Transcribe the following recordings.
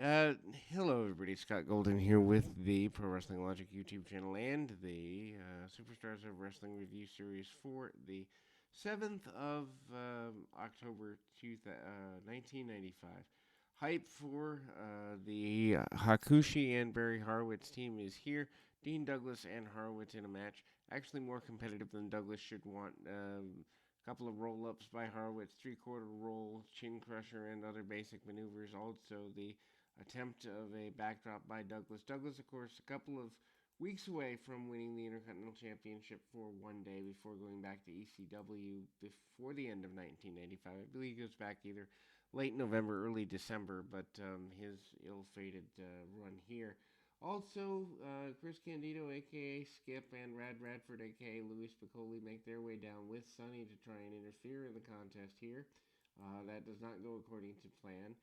Uh, Hello, everybody. Scott Golden here with the Pro Wrestling Logic YouTube channel and the Superstars of Wrestling Review Series for the 7th of October 1995. Hype for the Hakushi and Barry Horowitz team is here. Dean Douglas and Horowitz in a match. Actually, more competitive than Douglas should want. A couple of roll ups by Horowitz, three-quarter roll, chin crusher, and other basic maneuvers. Also, the attempt of a backdrop by Douglas. Douglas, of course, a couple of weeks away from winning the Intercontinental Championship for one day before going back to ECW before the end of 1985. I believe he goes back either late November, early December, but his ill-fated run here. Also, Chris Candido, aka Skip, and Rad Radford, aka Louis Piccoli, make their way down with Sonny to try and interfere in the contest here. That does not go according to plan.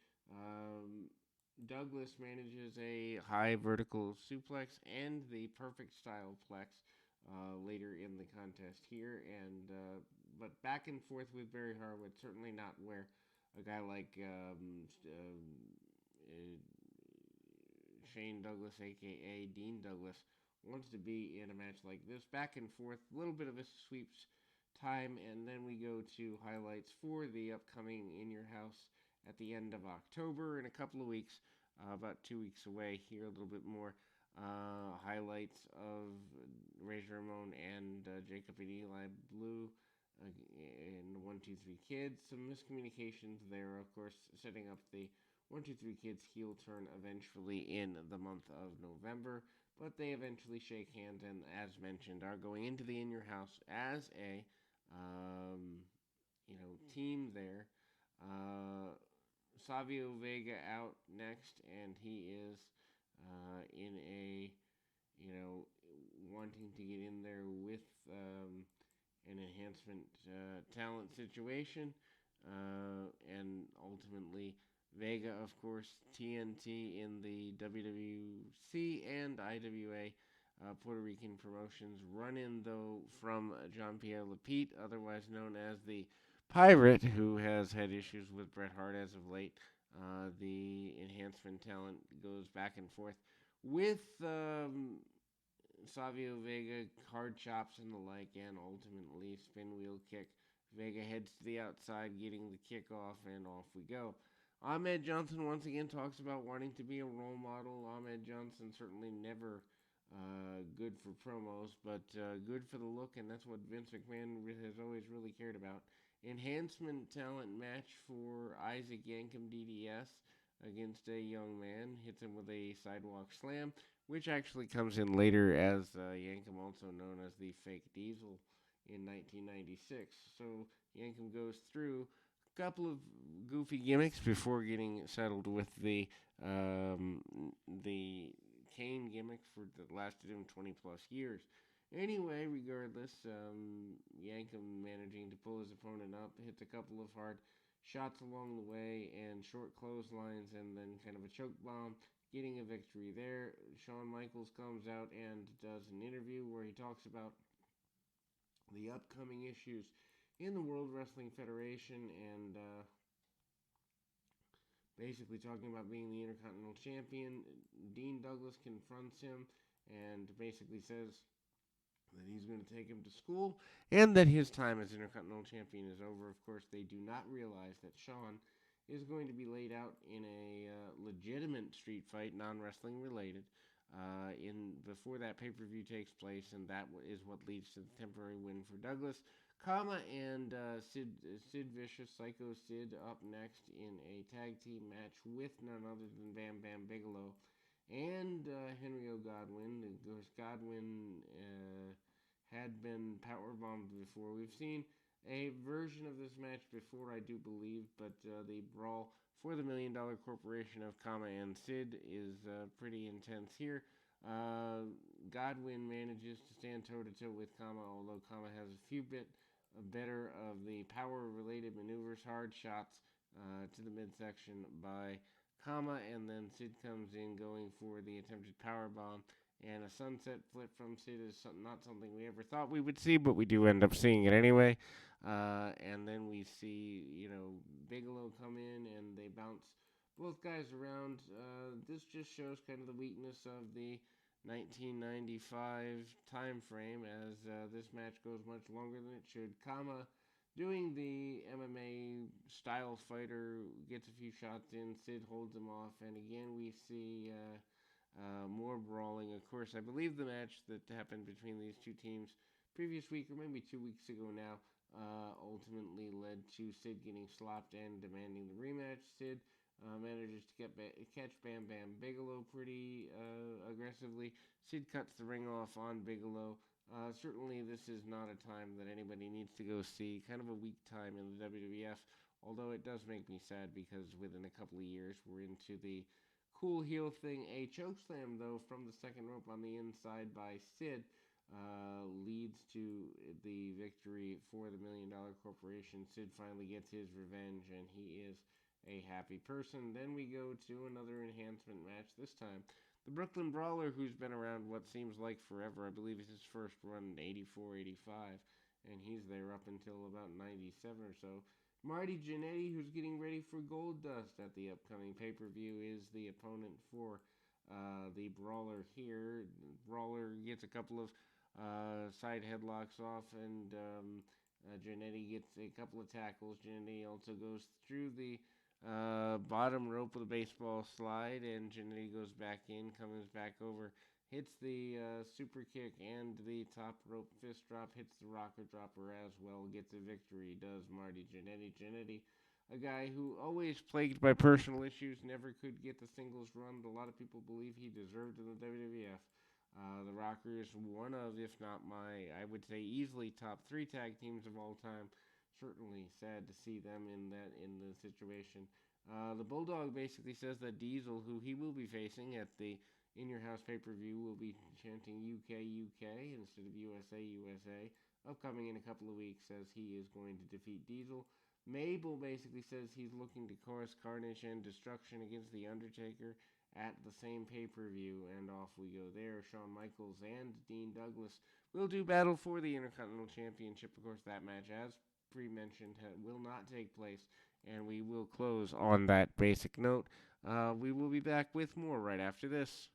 Douglas manages a high vertical suplex and the perfect style plex later in the contest here, and but back and forth with Barry Horowitz, certainly not where a guy like Shane Douglas, aka Dean Douglas, wants to be in a match like this. Back and forth, a little bit of a sweeps time, and then we go to highlights for the upcoming In Your House at the end of October in a couple of weeks, about 2 weeks away here, a little bit more. Highlights of Razor Ramon and Jacob and Eli Blue in the 1-2-3 Kids. Some miscommunications there, of course, setting up the 1-2-3 Kids heel turn eventually in the month of November. But they eventually shake hands and, as mentioned, are going into the In Your House as a team there. Savio Vega out next, and he is in a wanting to get in there with an enhancement talent situation, and ultimately Vega, of course, TNT in the WWC and IWA. Puerto Rican promotions run in though from John Pierre Lapite, otherwise known as the Pirate, who has had issues with Bret Hart as of late. The enhancement talent goes back and forth with Savio Vega, hard chops and the like, and ultimately spin wheel kick. Vega heads to the outside, getting the kick off, and off we go. Ahmed Johnson once again talks about wanting to be a role model. Ahmed Johnson certainly never good for promos, but good for the look, and that's what Vince McMahon has always really cared about. Enhancement talent match for Isaac Yankem DDS against a young man. Hits him with a sidewalk slam, which actually comes in later as Yankem, also known as the Fake Diesel, in 1996. So Yankem goes through a couple of goofy gimmicks before getting settled with the Kane gimmick that lasted him 20 plus years. Anyway, regardless, Yankem managing to pull his opponent up, hits a couple of hard shots along the way, and short clotheslines, and then kind of a choke bomb, getting a victory there. Shawn Michaels comes out and does an interview where he talks about the upcoming issues in the World Wrestling Federation and basically talking about being the Intercontinental Champion. Dean Douglas confronts him and basically says that he's going to take him to school and that his time as Intercontinental Champion is over. Of course, they do not realize that Shawn is going to be laid out in a legitimate street fight, non-wrestling related, in before that pay-per-view takes place, and that is what leads to the temporary win for Douglas. Kama and Sid Vicious, Psycho Sid, up next in a tag team match with none other than Bam Bam Bigelow and Henry O. Godwin. Of course, Godwin had been powerbombed before. We've seen a version of this match before, I do believe, but the brawl for the $1 Million Corporation of Kama and Sid is pretty intense here. Godwin manages to stand toe to toe with Kama, although Kama has a few bit better of the power related maneuvers, hard shots to the midsection by Kama, and then Sid comes in going for the attempted power bomb. And a sunset flip from Sid is not something we ever thought we would see, but we do end up seeing it anyway. And then we see, Bigelow come in and they bounce both guys around. This just shows kind of the weakness of the 1995 time frame, as this match goes much longer than it should. Kama, doing the MMA style fighter, gets a few shots in. Sid holds him off, and again we see more brawling. Of course, I believe the match that happened between these two teams previous week, or maybe 2 weeks ago now, ultimately led to Sid getting slopped and demanding the rematch. Sid manages to catch Bam Bam Bigelow pretty aggressively. Sid cuts the ring off on Bigelow. Certainly, this is not a time that anybody needs to go see. Kind of a weak time in the WWF, although it does make me sad because within a couple of years, we're into the cool heel thing. A chokeslam, though, from the second rope on the inside by Sid leads to the victory for the $1 Million Corporation. Sid finally gets his revenge, and he is a happy person. Then we go to another enhancement match, this time the Brooklyn Brawler, who's been around what seems like forever. I believe it's his first run in 84, 85, and he's there up until about 97 or so. Marty Jannetty, who's getting ready for Goldust at the upcoming pay-per-view, is the opponent for the Brawler here. Brawler gets a couple of side headlocks off, and Jannetty gets a couple of tackles. Jannetty also goes through the bottom rope with a baseball slide, and Jannetty goes back in, comes back over, hits the super kick and the top rope fist drop, hits the rocker dropper as well, gets a victory, does Marty Jannetty. Jannetty, a guy who always plagued by personal issues, never could get the singles run a lot of people believe he deserved in the WWF. The Rockers, one of, if not my, I would say easily top 3 tag teams of all time. Certainly sad to see them in the situation. The Bulldog basically says that Diesel, who he will be facing at the In Your House pay-per-view, will be chanting UK UK instead of USA USA. Upcoming in a couple of weeks, says he is going to defeat Diesel. Mabel basically says he's looking to cause carnage and destruction against The Undertaker at the same pay-per-view, and off we go there. Shawn Michaels and Dean Douglas will do battle for the Intercontinental Championship. Of course, that match, as pre-mentioned, will not take place, and we will close on that basic note. We will be back with more right after this.